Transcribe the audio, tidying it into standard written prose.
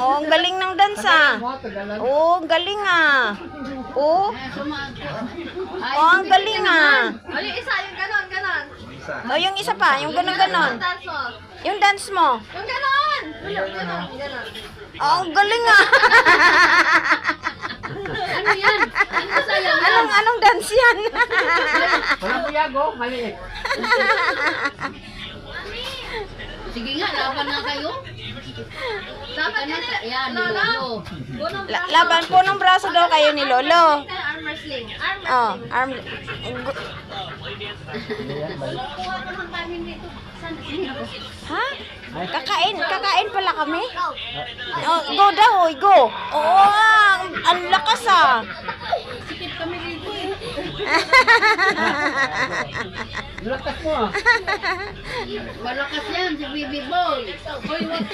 Oh, ang galing ng dansa. Oh, ang galing ah. Oh. Oh, ang galing ah. O, yung isa, yung ganon, ganon. Oh, yung isa pa, yung ganon-ganon. Dance mo. Yung dance mo. Yung ganon. Yung ganon, ganon. Oh, ang galing ah. Ano yan? Ano sa'yo? Anong dance yan? Walang buyago, maliit. Sige nga, laban na kayo. Dapat yan yan, Lolo. Laban po ng braso daw kayo ni Lolo. Arm wrestling. Arm Oh, arm. Ha? Kakain pala kami? Oh, go daw, oy, go. Oo, ang lakas ah. Sikip kami rito eh. Lakas mo ah. Malakas yan si Bibi Boy. Hoy, wag.